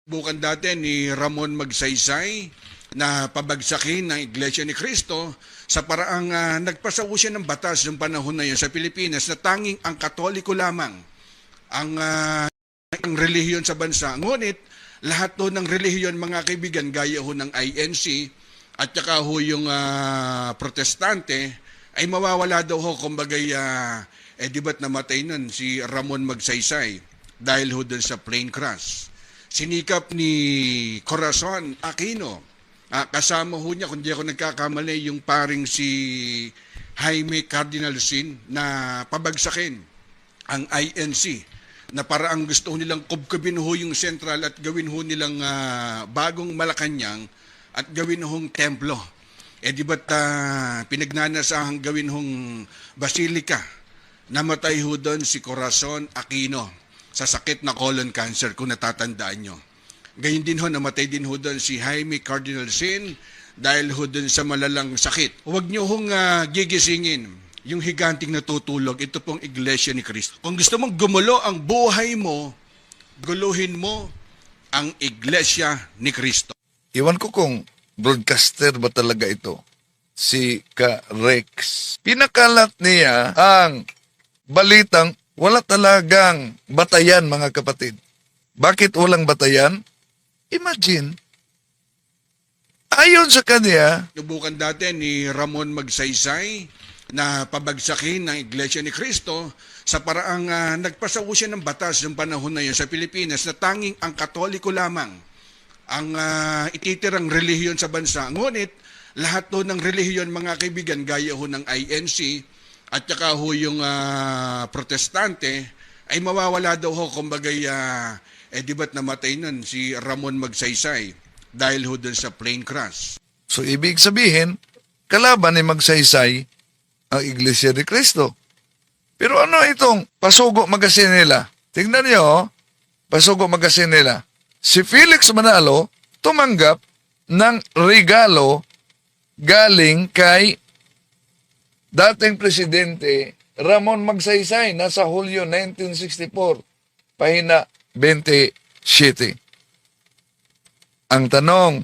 Bukan dati ni Ramon Magsaysay na pabagsakin ng Iglesia ni Cristo sa paraang nagpasaw siya ng batas noong panahon na yun sa Pilipinas na tanging ang Katoliko lamang ang relihiyon sa bansa. Ngunit lahat to ng relihiyon, mga kaibigan, gaya ho ng INC at saka ho yung Protestante ay mawawala daw ho. Kumbagay, di ba't namatay nun si Ramon Magsaysay dahil ho dun sa plane crash. Sinikap ni Corazon Aquino, kasama ho niya, kung di ako nagkakamali, yung paring si Jaime Cardinal Sin na pabagsakin ang INC na paraang gusto nilang kubkubin ho yung sentral at gawin ho nilang bagong Malacanang at gawin hong templo. Di ba't pinagnanasahang gawin hong basilika? Namatay ho doon si Corazon Aquino sa sakit na colon cancer, kung natatandaan nyo. Gayun din ho, namatay din ho doon si Jaime Cardinal Sin dahil ho doon sa malalang sakit. Huwag nyo hong gigisingin yung higanting natutulog. Ito pong Iglesia ni Cristo. Kung gusto mong gumulo ang buhay mo, guluhin mo ang Iglesia ni Cristo. Iwan ko kung broadcaster ba talaga ito, si Ka-Rex. Pinakalat niya ang balitang wala talagang batayan, mga kapatid. Bakit walang batayan? Imagine, ayon sa kanya, Nubukan dati ni Ramon Magsaysay na pabagsakin ng Iglesia ni Cristo sa paraang nagpasaw siya ng batas noong panahon na yun sa Pilipinas na tanging ang Katoliko lamang ang ititirang relihiyon sa bansa. Ngunit lahat to ng relihiyon, mga kaibigan, gaya ho ng INC at saka ho yung Protestante ay mawawala daw ho. Kumbagay, di ba't namatay nun si Ramon Magsaysay dahil ho dun sa plane crash. so ibig sabihin, kalaban ni Magsaysay ang Iglesia ni Cristo. Pero ano itong Pasugo Magazine nila? Tingnan niyo, Pasugo Magazine nila. Si Felix Manalo tumanggap ng regalo galing kay dating presidente Ramon Magsaysay, nasa Hulyo 1964, pahina 27. Ang tanong,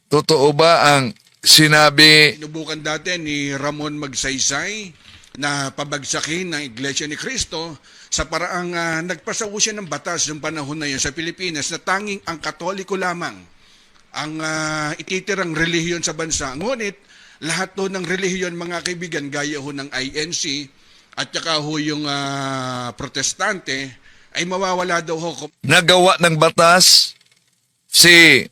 totoo ba ang sinabi Sinubukan dati ni Ramon Magsaysay na pabagsakin ng Iglesia ni Cristo sa paraang nagpasaw siya ng batas noong panahon na yun sa Pilipinas na tanging ang Katoliko lamang ang ititirang relihiyon sa bansa. Ngunit lahat to ng relihiyon, mga kaibigan, gaya ho ng INC at saka ho yung Protestante ay mawawala daw ho. nagawa ng batas si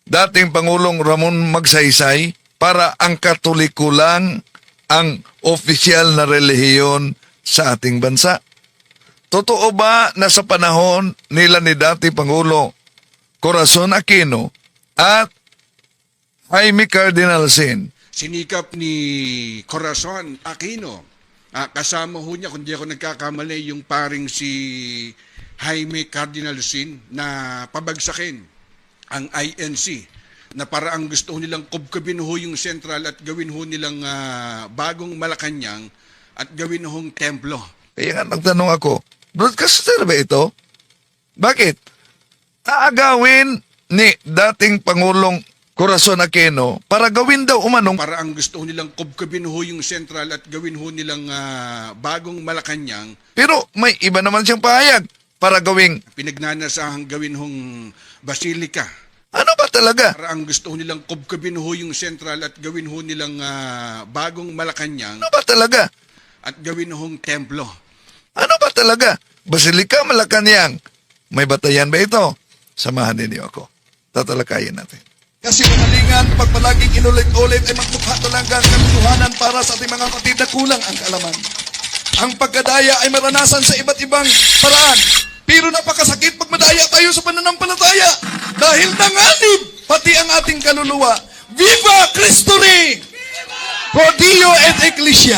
dating Pangulong Ramon Magsaysay para ang Katoliko lang ang opisyal na relihiyon sa ating bansa? Totoo ba na sa panahon nila ni dating Pangulo Corazon Aquino at Jaime Cardinal Sin, Sinikap ni Corazon Aquino, kasama ho niya, kung di ako nagkakamali, yung paring si Jaime Cardinal Sin na pabagsakin ang INC na paraang gusto nilang kubkubin ho yung sentral at gawin ho nilang bagong Malacanang at gawin hong templo. kaya nga nagtanong ako, broadcaster ba ito? Bakit? Aagawin ni dating Pangulong Corazon Aquino para gawin daw umanong Paraang gusto nilang kubkubin ho yung sentral at gawin ho nilang bagong Malacanang. pero may iba naman siyang pahayag para gawing Pinagnanasahang gawin hong basilika. ano ba talaga? Paraang gusto nilang kubkubin ho yung sentral at gawin ho nilang bagong Malacanang Ano ba talaga? at gawin hong templo. Ano ba talaga? Basilika Malacanang. May batayan ba ito? Samahan ninyo ako. Tatalakayin natin. Kasi manalingan, pag palaging inulit-ulit ay magmukha talagang katotohanan para sa ating mga kapatid na kulang ang kaalaman. Ang pagkadaya ay maranasan sa iba't ibang paraan. Pero napakasakit pag madaya tayo sa pananampalataya. Dahil nanganib pati ang ating kaluluwa. Viva Cristo Rey! Pro Dio et Ecclesia!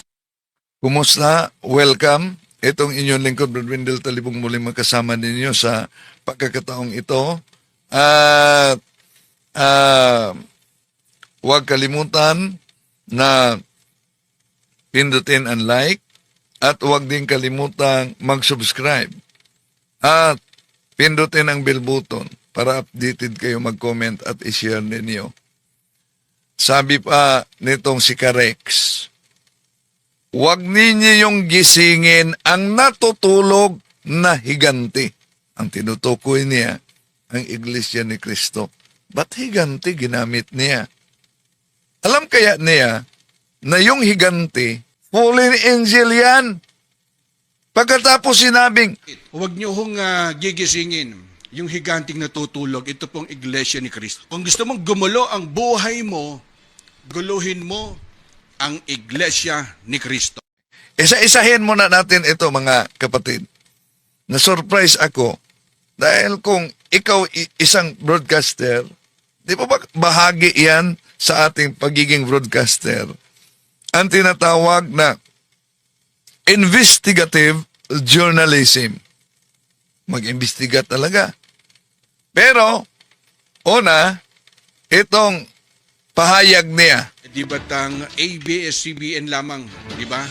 Kumusta? Welcome. Itong inyong lingkod, Brad Wendell Talibong, muling magkasama ninyo sa pagkakataong ito. At huwag kalimutan na pindutin ang like at huwag din kalimutan mag-subscribe at pindutin ang bell button para updated kayo mag-comment at i-share ninyo. Sabi pa nitong si Karex, huwag ninyo yung gisingin ang natutulog na higanti. Ang tinutukoy niya, ang Iglesia ni Cristo. Ba't higanti ginamit niya? Alam kaya niya na yung higanti, fallen angel yan. Pagkatapos sinabing, Huwag niyo hong gigisingin yung higanting natutulog. Ito pong Iglesia ni Cristo. Kung gusto mong gumulo ang buhay mo, guluhin mo ang Iglesia ni Cristo. isa-isahin muna natin ito mga kapatid. Na-surprise ako dahil kung ikaw isang broadcaster, di ba bahagi yan sa ating pagiging broadcaster? Ang tinatawag na investigative journalism. Mag-imbestiga talaga. Pero, una, itong pahayag niya, Di ba't ang ABS-CBN lamang, di ba?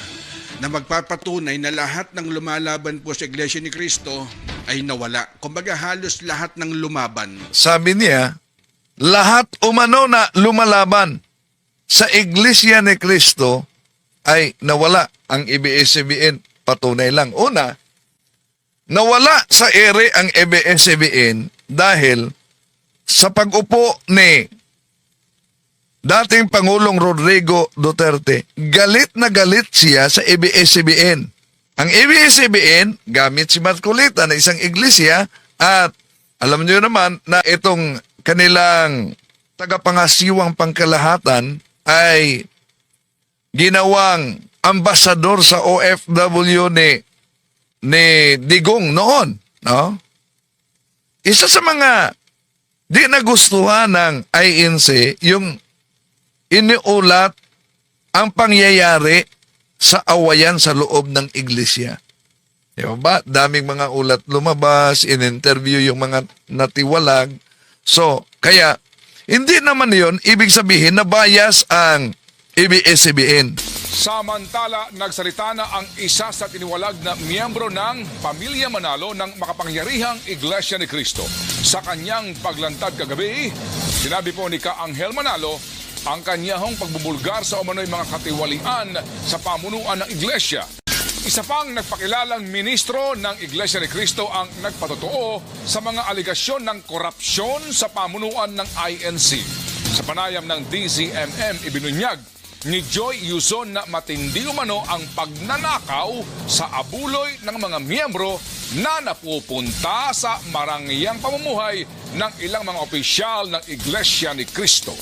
Na magpapatunay na lahat ng lumalaban po sa Iglesia ni Cristo ay nawala. Kumbaga halos lahat ng lumaban. sabi niya, lahat umano na lumalaban sa Iglesia ni Cristo ay nawala. Ang ABS-CBN, patunay lang. Una, nawala sa ere ang ABS-CBN dahil sa pag-upo ni dating Pangulong Rodrigo Duterte, galit na galit siya sa ABS-CBN. Ang ABS-CBN, gamit si Marcolita na isang iglesia at alam niyo naman na itong kanilang tagapangasiwang pangkalahatan ay ginawang ambasador sa OFW ni Digong noon. No? Isa sa mga di nagustuhan ng INC yung iniulat ang pangyayari sa awayan sa loob ng iglesia. Diba ba? Daming mga ulat lumabas, in-interview yung mga natiwalag. So, kaya, hindi naman yon ibig sabihin na bias ang ABS-CBN. Samantala, nagsalita na ang isa sa tiniwalag na miyembro ng Pamilya Manalo ng makapangyarihang Iglesia ni Cristo. Sa kanyang paglantad kagabi, sinabi po ni Ka Angel Manalo ang kanyang pagbubulgar sa umano'y mga katiwalian sa pamunuan ng Iglesia. Isa pang nagpakilalang ministro ng Iglesia ni Cristo ang nagpatotoo sa mga aligasyon ng korupsyon sa pamunuan ng INC. Sa panayam ng DZMM, ibinunyag ni Joy Yuzon na matindi umano ang pagnanakaw sa abuloy ng mga miyembro na napupunta sa marangyang pamumuhay ng ilang mga opisyal ng Iglesia ni Cristo.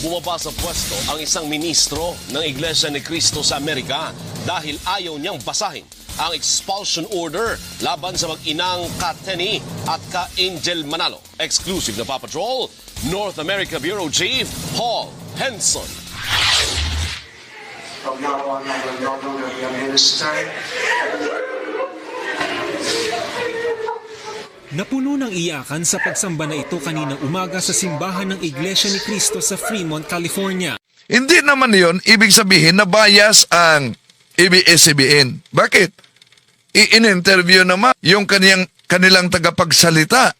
Bumaba sa pwesto ang isang ministro ng Iglesia ni Cristo sa Amerika dahil ayaw niyang basahin ang expulsion order laban sa mag-inang Ka-Tenny at Ka-Angel Manalo. Exclusive na Paw Patrol, North America Bureau Chief Paul Henson. From now on, I will no longer be a minister. Napuno ng iyakan sa pagsamba na ito kaninang umaga sa simbahan ng Iglesia ni Cristo sa Fremont, California. Hindi naman yon ibig sabihin na bias ang ABS-CBN. Bakit? I-interview naman yung kanilang tagapagsalita.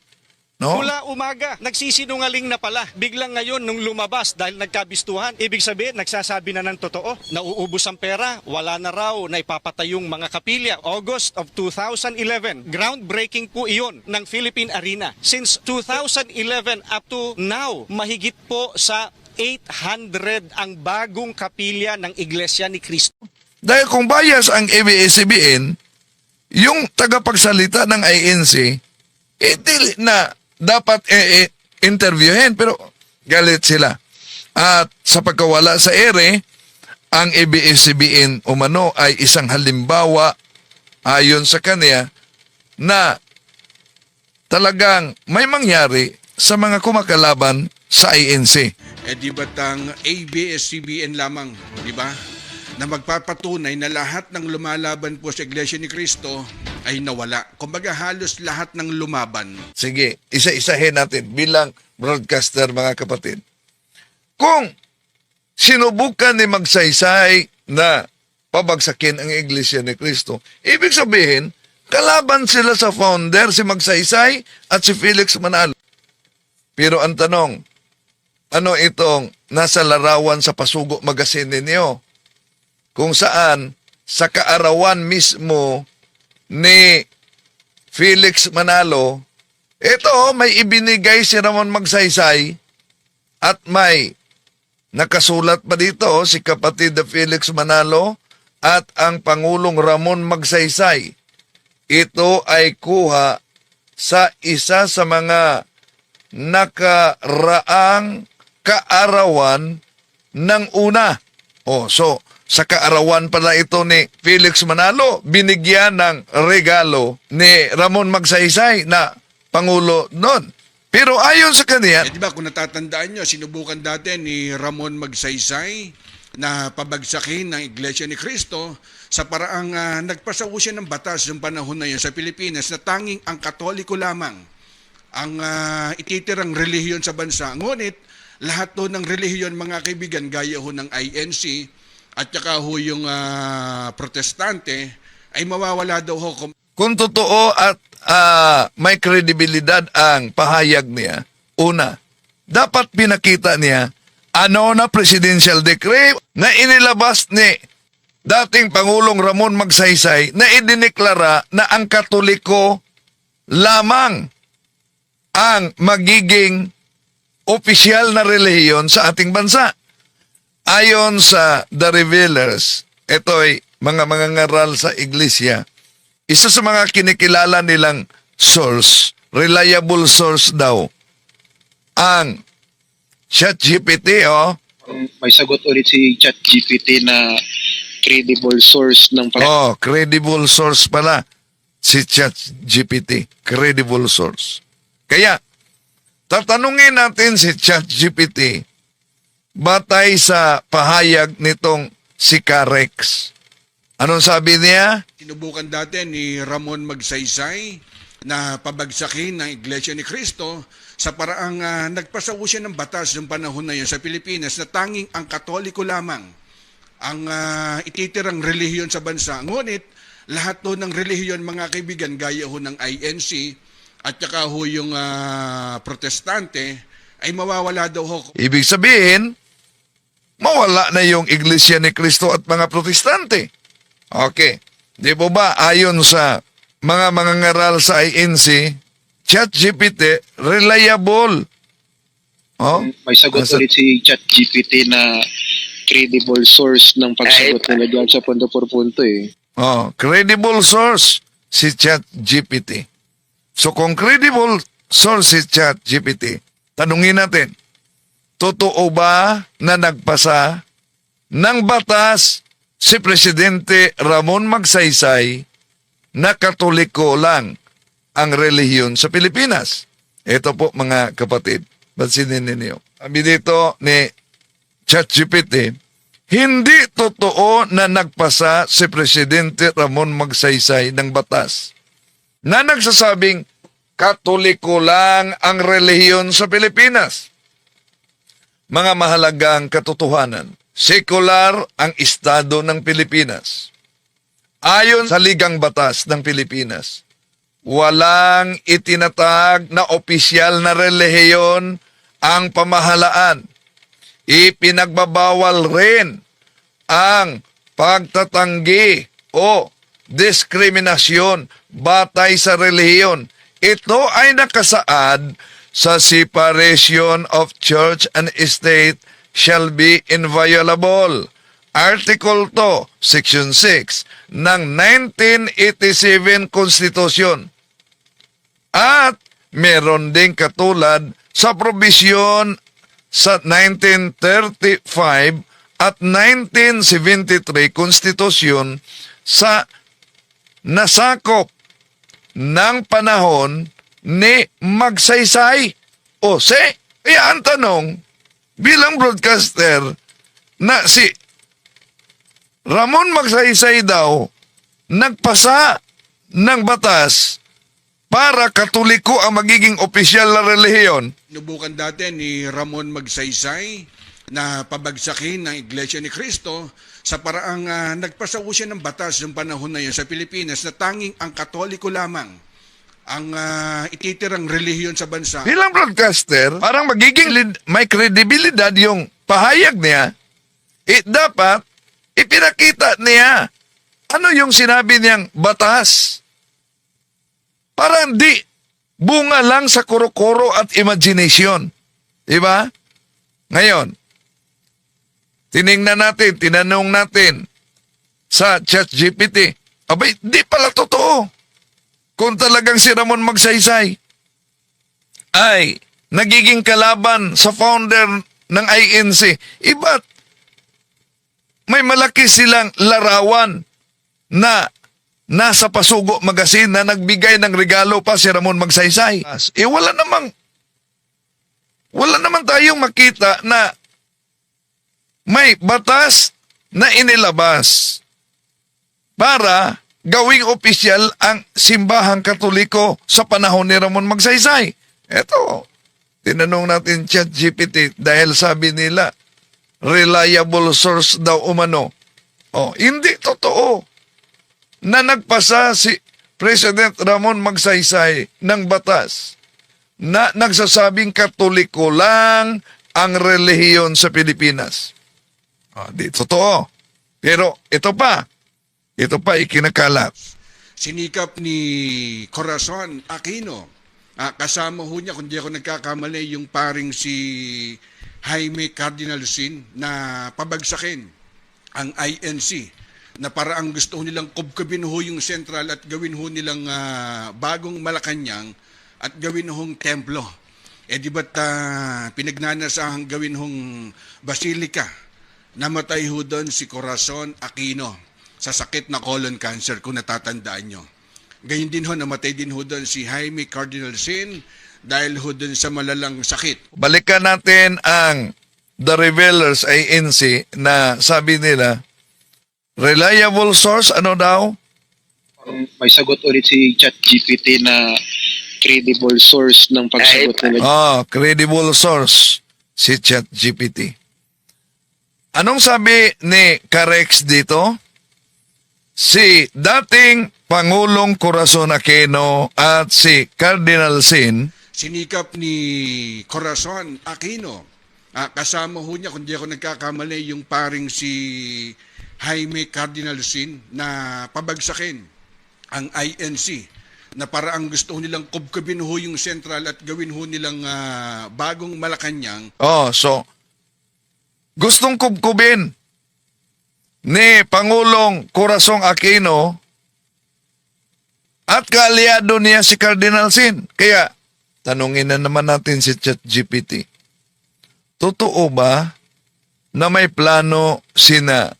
No? Mula umaga, nagsisinungaling na pala. Biglang ngayon nung lumabas dahil nagkabistuhan, ibig sabihin nagsasabi na ng totoo. Nauubos ang pera, wala na raw na ipapatayong mga kapilya. August of 2011, groundbreaking po iyon ng Philippine Arena. Since 2011 up to now, mahigit po sa 800 ang bagong kapilya ng Iglesia ni Cristo. Dahil kung bias ang ABS-CBN, yung tagapagsalita ng INC, dili na dapat interviewin, pero galit sila. At sa pagkawala sa ere, ang ABS-CBN umano ay isang halimbawa ayon sa kanya na talagang may mangyari sa mga kumakalaban sa INC. Di ba't ang ABS-CBN lamang, di ba? Na magpapatunay na lahat ng lumalaban po sa Iglesia ni Cristo ay nawala. Kumbaga halos lahat ng lumaban. Sige, isa-isahin natin bilang broadcaster mga kapatid. Kung sinubukan ni Magsaysay na pabagsakin ang Iglesia ni Cristo, ibig sabihin, kalaban sila sa founder, si Magsaysay at si Felix Manalo. Pero ang tanong, ano itong nasa larawan sa Pasugo Magazine ninyo? Kung saan sa kaarawan mismo ni Felix Manalo, ito may ibinigay si Ramon Magsaysay at may nakasulat pa dito si kapatid na Felix Manalo at ang Pangulong Ramon Magsaysay. Ito ay kuha sa isa sa mga nakaraang kaarawan ng una. So, sa kaarawan pala ito ni Felix Manalo, binigyan ng regalo ni Ramon Magsaysay na Pangulo noon. Pero ayon sa kanya, Di ba kung natatandaan nyo, sinubukan dati ni Ramon Magsaysay na pabagsakin ng Iglesia ni Cristo sa paraang nagpasaw siya ng batas yung panahon na yun sa Pilipinas na tanging ang Katoliko lamang ang ititirang relihiyon sa bansa. Ngunit lahat to ng relihiyon, mga kaibigan, gaya ho ng INC at saka ho yung protestante, ay mawawala daw ho. kung totoo at may kredibilidad ang pahayag niya, una, dapat pinakita niya ano na presidential decree na inilabas ni dating Pangulong Ramon Magsaysay na idineklara na ang Katoliko lamang ang magiging opisyal na relihiyon sa ating bansa. Ayon sa The Revealers, ito ay mga mangangaral sa iglesia, isa sa mga kinikilala nilang source, reliable source daw, ang ChatGPT, May sagot ulit si ChatGPT na credible source ng credible source pala si ChatGPT, credible source. Kaya, tatanungin natin si ChatGPT batay sa pahayag nitong si Carex. Anong sabi niya? Sinubukan dati ni Ramon Magsaysay na pabagsakin ng Iglesia ni Cristo sa paraang nagpasaw siya ng batas yung panahon na yun sa Pilipinas na tanging ang Katoliko lamang ang ititirang relihiyon sa bansa. Ngunit lahat to ng relihiyon, mga kaibigan, gaya ho ng INC at saka ho yung protestante, ay mawawala daw ho. Ibig sabihin, mawala na yung Iglesia ni Cristo at mga protestante. Okay. Di po ba, ayon sa mga mangangaral sa INC, ChatGPT, reliable. May sagot ulit si ChatGPT na credible source ng pagsagot nila dyan sa punto por punto Credible source si ChatGPT. So kung credible source si ChatGPT, tanungin natin, totoo ba na nagpasa ng batas si Presidente Ramon Magsaysay na Katoliko lang ang relihiyon sa Pilipinas? Ito po, mga kapatid, bansinin ninyo. Sabi dito ni ChatGPT, hindi totoo na nagpasa si Presidente Ramon Magsaysay ng batas na nagsasabing Katoliko lang ang relihiyon sa Pilipinas. Mga mahalagang katotohanan, sekular ang Estado ng Pilipinas. Ayon sa Ligang Batas ng Pilipinas, walang itinatag na opisyal na relihiyon ang pamahalaan. Ipinagbabawal rin ang pagtatanggi o diskriminasyon batay sa relihiyon. Ito ay nakasaad sa Separation of Church and State shall be inviolable. Article 2, Section 6 ng 1987 Constitution. At meron ding katulad sa probisyon sa 1935 at 1973 Constitution sa nasakop ng panahon ni Magsaysay. Kaya ang tanong, bilang broadcaster, na si Ramon Magsaysay daw nagpasa ng batas para Katoliko ang magiging opisyal na relihiyon. Sinubukan dati ni Ramon Magsaysay na pabagsakin ng Iglesia ni Cristo sa paraang nagpasaw siya ng batas yung panahon na yun sa Pilipinas na tanging ang Katoliko lamang ang ititirang relihiyon sa bansa. Bilang broadcaster, parang magiging may kredibilidad yung pahayag niya. Dapat ipinakita niya ano yung sinabi niyang batas. Parang di bunga lang sa kuro-kuro at imagination. Diba? Ngayon, tinanong natin sa ChatGPT, abay, di pala totoo. Kung talagang si Ramon Magsaysay ay nagiging kalaban sa founder ng INC, iba't may malaki silang larawan na nasa Pasugo Magazine na nagbigay ng regalo pa si Ramon Magsaysay. Wala naman tayong makita na may batas na inilabas para gawing opisyal ang simbahang Katoliko sa panahon ni Ramon Magsaysay. Eto, tinanong natin ChatGPT dahil sabi nila, reliable source daw umano. Hindi totoo na nagpasa si President Ramon Magsaysay ng batas na nagsasabing Katoliko lang ang relihiyon sa Pilipinas. Di totoo. Pero ito pa ikinakalat. Sinikap ni Corazon Aquino. Kasama ho niya, kung di ako nagkakamali, yung paring si Jaime Cardinal Sin na pabagsakin ang INC na paraang gusto ho nilang kubkubin ho yung sentral at gawin ho nilang bagong Malacanang at gawin hong templo. Di ba't pinagnanasahang gawin hong basilika? Namatay ho doon si Corazon Aquino sa sakit na colon cancer, kung natatandaan nyo. Gayun din ho, namatay din ho doon si Jaime Cardinal Sin dahil ho doon sa malalang sakit. Balikan natin ang The Revealers INC na sabi nila, reliable source, ano daw? May sagot ulit si ChatGPT na credible source ng pagsagot nila. Credible source si ChatGPT. Anong sabi ni Carex dito? Si dating Pangulong Corazon Aquino at si Cardinal Sin, sinikap ni Corazon Aquino. Kasama ho niya, kung di ako nagkakamali, yung paring si Jaime Cardinal Sin na pabagsakin ang INC na paraang gusto nilang kubkubin ho yung sentral at gawin ho nilang bagong Malacanang. so gustong kubkubin ni Pangulong Corazon Aquino at kaalyado niya si Cardinal Sin. Kaya, tanungin na naman natin si ChatGPT. Totoo ba na may plano sina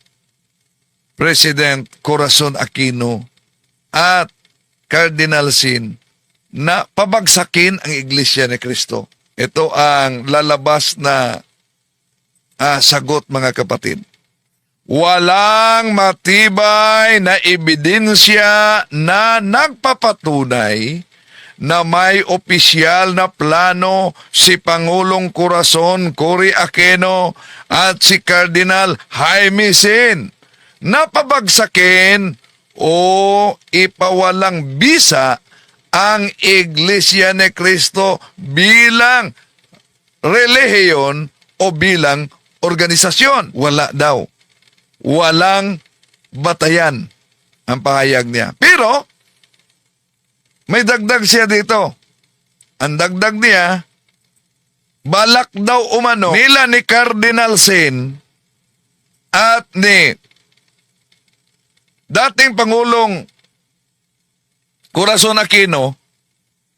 President Corazon Aquino at Cardinal Sin na pabagsakin ang Iglesia ni Cristo? Ito ang lalabas na sagot, mga kapatid. Walang matibay na ebidensya na nagpapatunay na may opisyal na plano si Pangulong Corazon Cory Aquino at si Cardinal Jaime Sin na pabagsakin o ipawalang bisa ang Iglesia ni Cristo bilang relihiyon o bilang organisasyon. Wala daw. Walang batayan ang pahayag niya. Pero, may dagdag siya dito. Ang dagdag niya, balak daw umano nila ni Cardinal Sin at ni dating Pangulong Corazon Aquino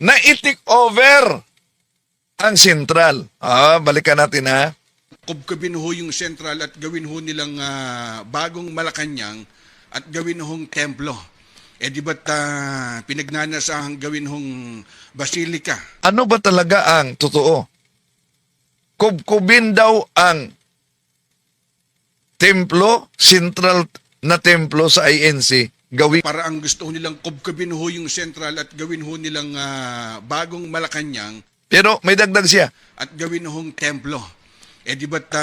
na i-take over ang sentral. Balikan natin ha. Kubkubin ho yung sentral at gawin ho nilang bagong Malacanang at gawin hong templo. Di ba't pinagnanasahang gawin hong basilika? Ano ba talaga ang totoo? Kubkubin daw ang templo, central na templo sa INC, gawin. Para ang gusto ho nilang kubkubin ho yung sentral at gawin ho nilang bagong Malacanang. Pero may dagdag siya. At gawin hong templo. Di ba't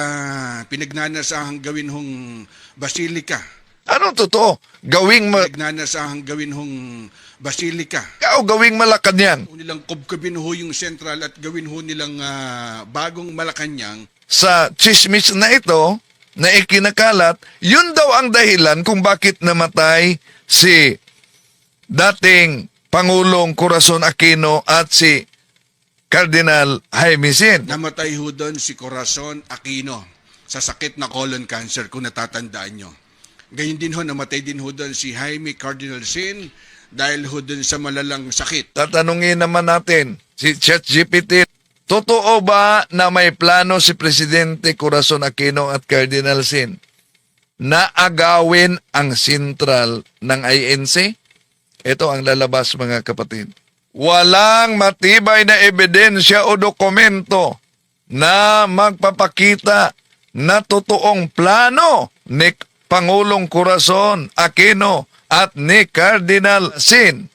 pinagnanasahang gawin hong basilika? Anong totoo? Nagnanasahang gawin hong basilika. O gawing Malacanang. O nilang kubkubin ho yung sentral at gawin ho nilang bagong Malacanang. Sa chismis na ito, na ikinakalat, yun daw ang dahilan kung bakit namatay si dating Pangulong Corazon Aquino at si Cardinal Jaime Sin. Namatay ho doon si Corazon Aquino sa sakit na colon cancer kung natatandaan nyo. Gayun din ho, namatay din ho doon si Jaime Cardinal Sin dahil ho doon sa malalang sakit. Tatanungin naman natin si ChatGPT, totoo ba na may plano si Presidente Corazon Aquino at Cardinal Sin na agawin ang sentral ng INC? Ito ang lalabas, mga kapatid. Walang matibay na ebidensya o dokumento na magpapakita na totoong plano ni Pangulong Corazon Aquino at ni Cardinal Sin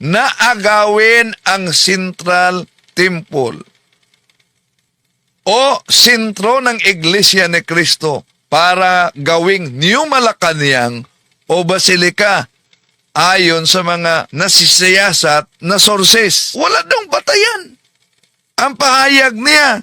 na agawin ang Central Temple o sentro ng Iglesia ni Cristo para gawing New Malacanang o Basilika ayon sa mga nasisiyasat na sources. Wala dong batayan. Ang pahayag niya.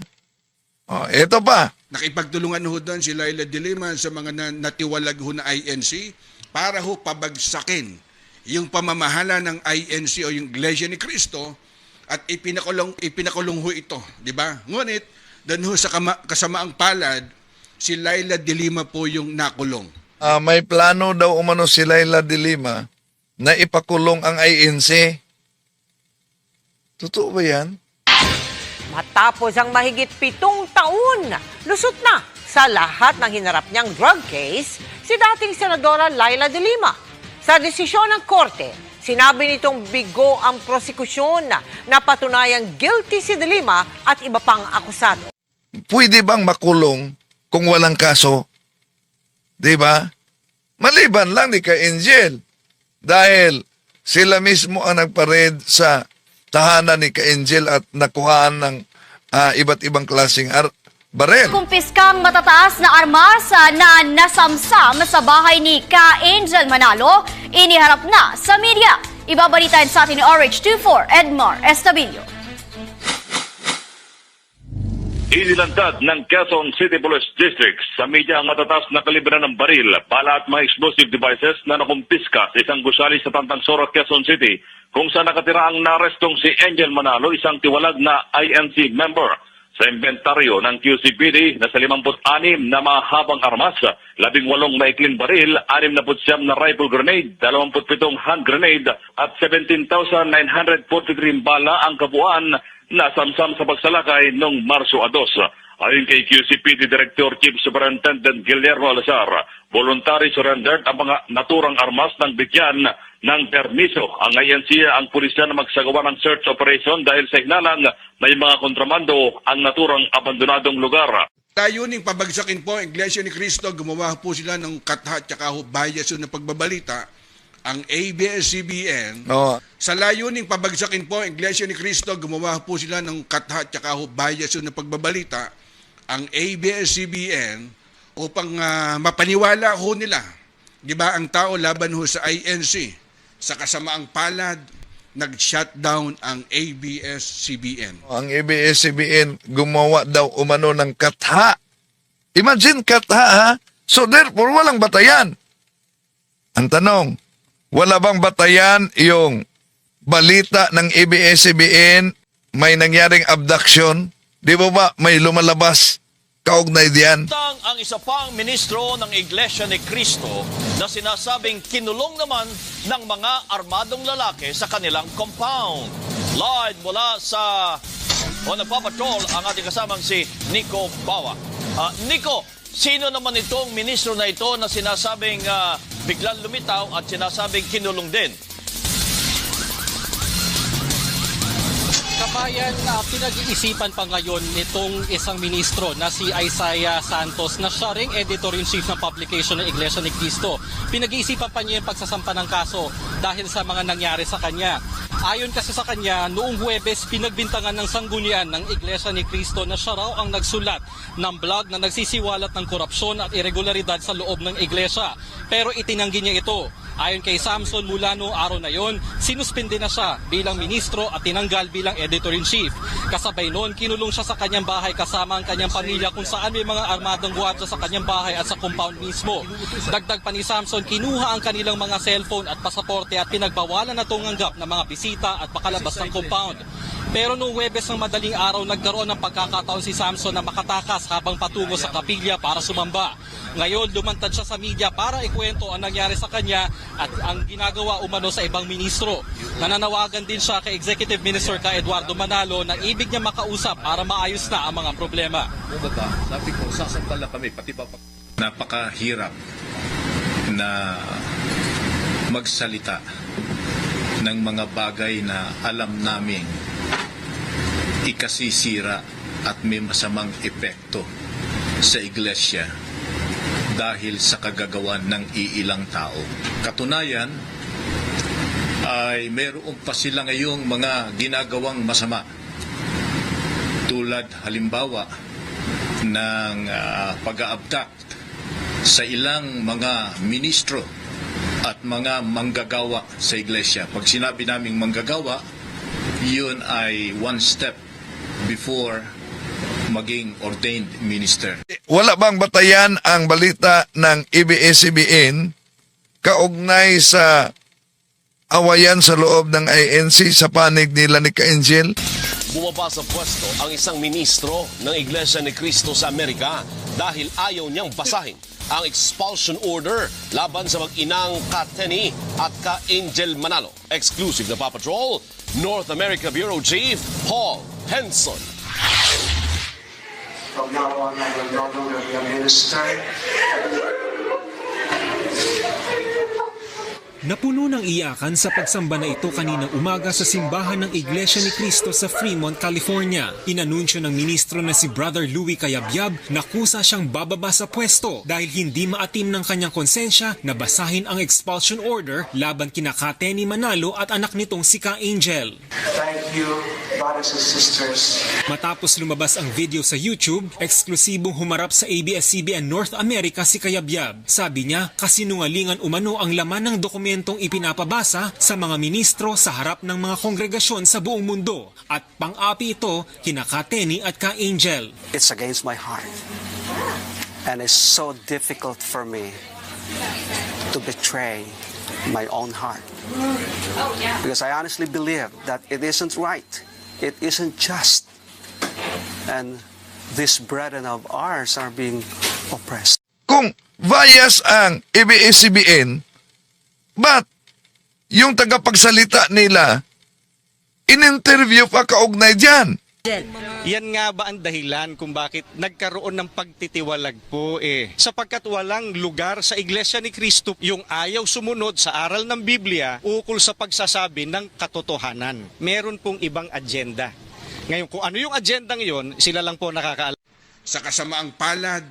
Ito pa. Nakipagtulungan ho doon si Laila de Lima sa mga natiwalag ho na INC para ho pabagsakin yung pamamahala ng INC o yung Iglesia ni Cristo at ipinakulong ho ito, di ba? Ngunit doon ho sa kasamaang palad, si Laila de Lima po yung nakulong. May plano daw umano si Laila de Lima na ipakulong ang INC. Totoo ba yan? Matapos ang mahigit 7 taon, lusot na sa lahat ng hinarap niyang drug case si dating Senadora Laila de Lima. Sa desisyon ng korte, sinabi nitong bigo ang prosekusyon na patunayang guilty si de Lima at iba pang akusado. Pwede bang makulong kung walang kaso? Diba? Maliban lang ni ka Angel. Dahil sila mismo ang nagpared sa tahanan ni ka Angel at nakuhaan ng iba't ibang klaseng barel. Kumpiskang matataas na armas na nasamsam sa bahay ni Ka Angel Manalo, iniharap na sa media. Ibabalitan sa atin ni RH24, Edmar Estabillo. Inilantad ng Quezon City Police District sa media ang matataas na kalibre ng baril, bala at mga explosive devices na nakumpiska sa isang gusali sa Tantansoro, Quezon City, kung saan nakatira ang narestong si Angel Manalo, isang tiwalag na INC member. Sa inventaryo ng QCPD na sa 56 na mahabang armas, 18 maikling baril, 69 na rifle grenade, 27 hand grenade at 17,943 bala ang kabuuan na samsam sa pagsalakay noong Marso 2. Ayon kay QCPD Director Chief Superintendent Guillermo Alazar, voluntary surrendered ang mga naturang armas ng bigyan ng permiso ang INC ang pulisya na magsagawa ng search operation dahil sa hinalang may mga kontrabando ang naturang abandonadong lugar. Layuning pabagsakin po ang Iglesia ni Cristo, gumawa po sila ng katha at saka bias na pagbabalita, ang ABS-CBN. Sa layuning pabagsakin po ang Iglesia ni Cristo, gumawa po sila ng katha at saka bias na pagbabalita, ang ABS-CBN, upang mapaniwala ho nila, di ba, ang tao laban ho sa INC. Sa kasamaang palad, nag-shutdown ang ABS-CBN. Ang ABS-CBN gumawa daw umano ng katha. Imagine katha, ha? So therefore, walang batayan. Ang tanong, wala bang batayan yung balita ng ABS-CBN may nangyaring abduction? Di ba may lumalabas kaugnay diyan? Ang isa pang ministro ng Iglesia ni Cristo na sinasabing kinulong naman ng mga armadong lalaki sa kanilang compound. Live mula sa nagpapatrol ang ating kasamang si Nico Bawa. Nico, sino naman itong ministro na ito na sinasabing biglang lumitaw at sinasabing kinulong din? Kabayan, pinag-iisipan pa ngayon nitong isang ministro na si Isaiah Santos na siya ring editor-in-chief ng publication ng Iglesia ni Cristo. Pinag-iisipan pa niya yung pagsasampa ng kaso dahil sa mga nangyari sa kanya. Ayon kasi sa kanya, noong Huwebes pinagbintangan ng sanggunian ng Iglesia ni Cristo na siya raw ang nagsulat ng blog na nagsisiwalat ng korupsyon at irregularidad sa loob ng iglesia. Pero itinanggi niya ito. Ayon kay Samson, mula noong araw na yon, sinuspindi na siya bilang ministro at tinanggal bilang editor-in-chief. Kasabay noon, kinulong siya sa kanyang bahay kasama ang kanyang pamilya kung saan may mga armadong gwardiya sa kanyang bahay at sa compound mismo. Dagdag pa ni Samson, kinuha ang kanilang mga cellphone at pasaporte at pinagbawalan na tumanggap ng mga bisita at pakalabas ng compound. Pero noong Huwebes ng madaling araw, nagkaroon ng pagkakataon si Samson na makatakas habang patungo sa kapilya para sumamba. Ngayon, lumantad siya sa media para ikwento ang nangyari sa kanya at ang ginagawa umano sa ibang ministro. Nananawagan din siya kay Executive Minister Eduardo Manalo na ibig niya makausap para maayos na ang mga problema. Sabi ko, sasambal na kami, pati pa. Napakahirap na magsalita ng mga bagay na alam namin ikasisira at may masamang epekto sa iglesia dahil sa kagagawan ng iilang tao. Katunayan ay mayroon pa sila ngayong mga ginagawang masama tulad halimbawa ng pag-a-abduct sa ilang mga ministro at mga manggagawa sa iglesia. Pag sinabi naming manggagawa, yun ay one step before maging ordained minister. Wala bang batayan ang balita ng ABS-CBN kaugnay sa awayan sa loob ng INC sa panig nila ni Ka-Angel? Bumaba sa pwesto ang isang ministro ng Iglesia ni Cristo sa Amerika dahil ayaw niyang basahin ang expulsion order laban sa mag-inang Ka-Teni at Ka-Angel Manalo. Exclusive na Paw Patrol, North America Bureau Chief Paul Henson. From now on, I will no longer be a minister. Napuno ng iyakan sa pagsamba na ito kaninang umaga sa simbahan ng Iglesia ni Cristo sa Fremont, California. Inanunsyo ng ministro na si Brother Louie Cayabyab na kusa siyang bababa sa pwesto dahil hindi maatim ng kanyang konsensya na basahin ang expulsion order laban kina Ka-Teni Manalo at anak nitong si Ka-Angel. Thank you, brothers and sisters. Matapos lumabas ang video sa YouTube, eksklusibong humarap sa ABS-CBN North America si Cayabyab. Sabi niya, kasinungalingan umano ang laman ng dokumentong ipinapabasa sa mga ministro sa harap ng mga kongregasyon sa buong mundo. At pang-api ito kina Ka-Teni at Ka-Angel. It's against my heart. And it's so difficult for me to betray my own heart. Because I honestly believe that it isn't right. It isn't just. And these brethren of ours are being oppressed. Kung bias ang ABS-CBN, ba't yung tagapagsalita nila in-interview pa kaugnay dyan? Yan nga ba ang dahilan kung bakit nagkaroon ng pagtitiwalag po Sapagkat walang lugar sa Iglesia ni Cristo yung ayaw sumunod sa aral ng Biblia ukol sa pagsasabi ng katotohanan. Meron pong ibang agenda. Ngayon, kung ano yung agendang yon, sila lang po nakakaalam. Sa kasamaang palad,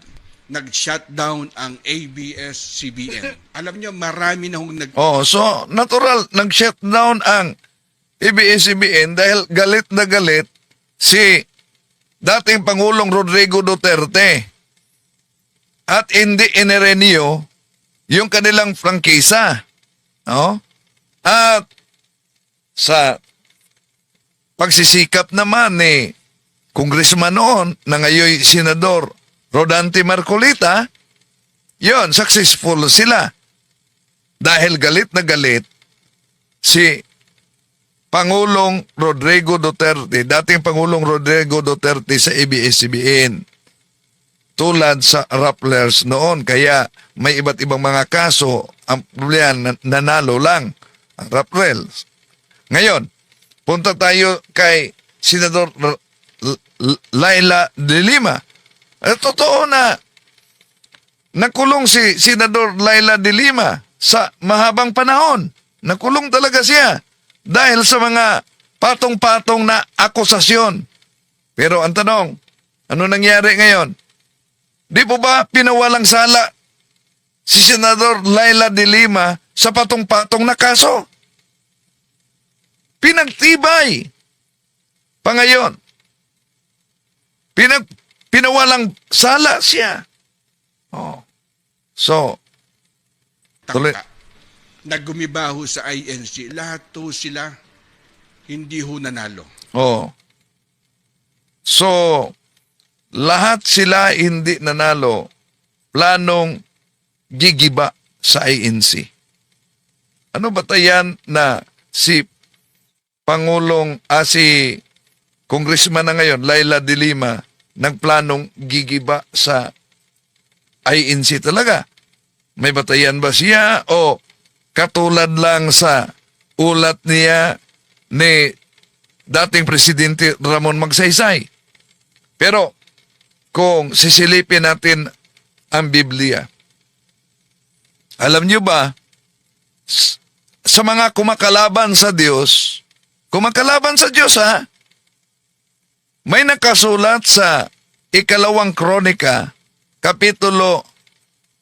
nag-shutdown ang ABS-CBN. Alam nyo, marami na hong So natural, nag-shutdown ang ABS-CBN dahil galit na galit si dating Pangulong Rodrigo Duterte at hindi inirenew yung kanilang prangkisa. No? At sa pagsisikap naman ni Congressman noon na ngayon Senador Rodante Marcolita, yon successful sila. Dahil galit na galit si Pangulong Rodrigo Duterte, dating Pangulong Rodrigo Duterte sa ABS-CBN. Tulad sa Rapplers noon, kaya may iba't ibang mga kaso, ang problema nanalo lang ang Rapplers. Ngayon, punta tayo kay Senador Laila de Lima. Totoo na nakulong si Senador Laila de Lima sa mahabang panahon. Nakulong talaga siya dahil sa mga patong-patong na akusasyon. Pero ang tanong, ano nangyari ngayon? Di po ba pinawalang sala si Senador Laila de Lima sa patong-patong na kaso? pinagtibay. Pa ngayon, pinawalang sala siya. Oh. So, tuloy. Naggumibaho sa INC, lahat to sila hindi ho nanalo. Oh. So, lahat sila hindi nanalo, planong gigiba sa INC. Ano ba tayan na si si Congressman na ngayon, Laila de Lima, nagplanong gigiba sa INC talaga? May batayan ba siya o katulad lang sa ulat niya ni dating Presidente Ramon Magsaysay? Pero kung sisilipin natin ang Biblia, alam niyo ba, sa mga kumakalaban sa Diyos ha, may nakasulat sa Ikalawang Kronika, Kapitulo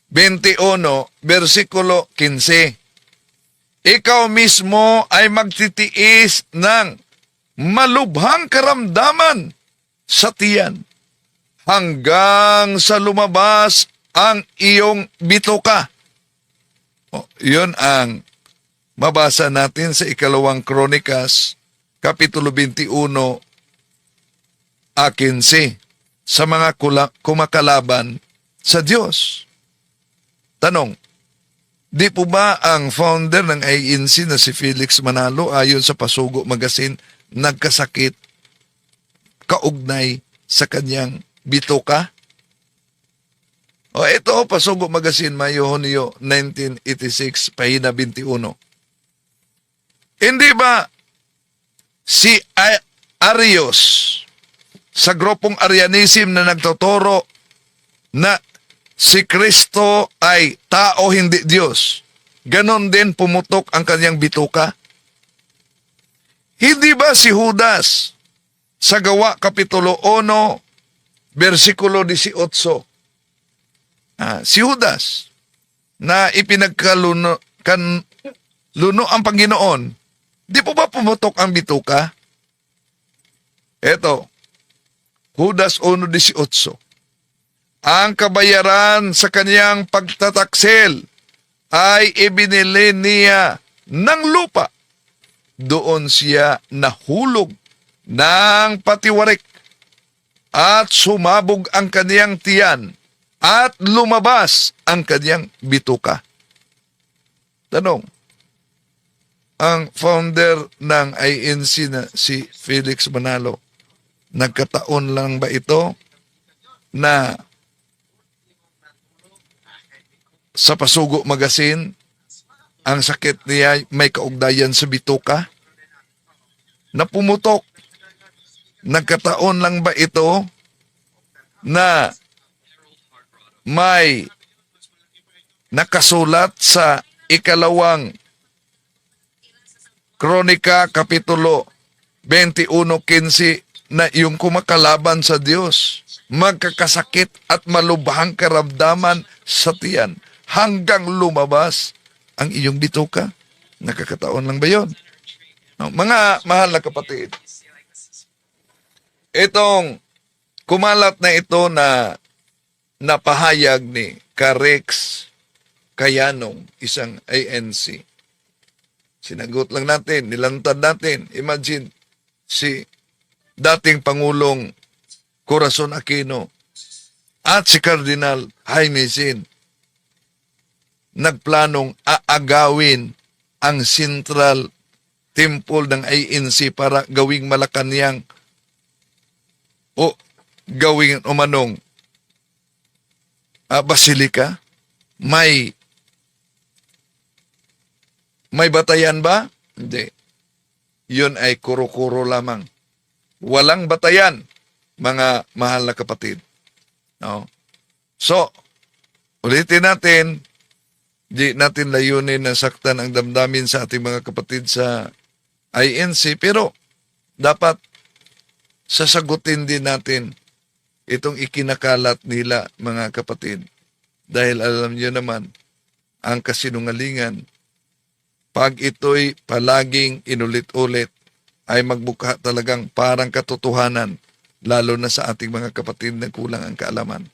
21, versikulo 15. Ikaw mismo ay magtitiis ng malubhang karamdaman sa tiyan hanggang sa lumabas ang iyong bituka. Yun ang mabasa natin sa Ikalawang Kronikas, Kapitulo 21, 15, sa mga kumakalaban sa Diyos. Tanong, di po ba ang founder ng INC na si Felix Manalo ayon sa Pasugo Magazine nagkasakit kaugnay sa kanyang bituka? O ito, Pasugo Magazine, Mayo-Hunyo 1986, pahina 21. Hindi ba si Arius sa grupong Arianism na nagtuturo na si Kristo ay tao, hindi Diyos, ganon din pumutok ang kanyang bituka? Hindi ba si Judas sa Gawa Kapitulo 1, versikulo 18, si Judas na ipinagkaluno ang Panginoon, di po ba pumutok ang bituka? Eto, Judas 1:18. Ang kabayaran sa kanyang pagtataksil ay ibinili niya ng lupa. Doon siya nahulog ng patiwarik at sumabog ang kanyang tiyan at lumabas ang kanyang bituka. Tanong, ang founder ng INC na si Felix Manalo, nagkataon lang ba ito na sa Pasugo Magazine, ang sakit niya may kaugnayan sa bituka? Na pumutok? Nagkataon lang ba ito na may nakasulat sa Ikalawang Kronika, Kapitulo 21:15 na yung kumakalaban sa Diyos, magkakasakit at malubhang karamdaman sa tiyan hanggang lumabas ang iyong bituka? Nakakataon lang ba yun? No, mga mahal na kapatid, itong kumalat na ito na napahayag ni Carex Kayanong, isang ANC. Sinagot lang natin, nilantad natin. Imagine, si dating Pangulong Corazon Aquino at si Cardinal Jaime Sin nagplanong aagawin ang Central Temple ng ANC para gawing Malacanang o gawing umanong basilika. May batayan ba? Hindi. Yun ay kuro-kuro lamang. Walang batayan, mga mahal na kapatid. No? So, ulitin natin, di natin layunin na saktan ang damdamin sa ating mga kapatid sa INC, pero dapat sasagutin din natin itong ikinakalat nila, mga kapatid. Dahil alam niyo naman, ang kasinungalingan, pag ito'y palaging inulit-ulit, ay magmukha talagang parang katotohanan, lalo na sa ating mga kapatid na kulang ang kaalaman.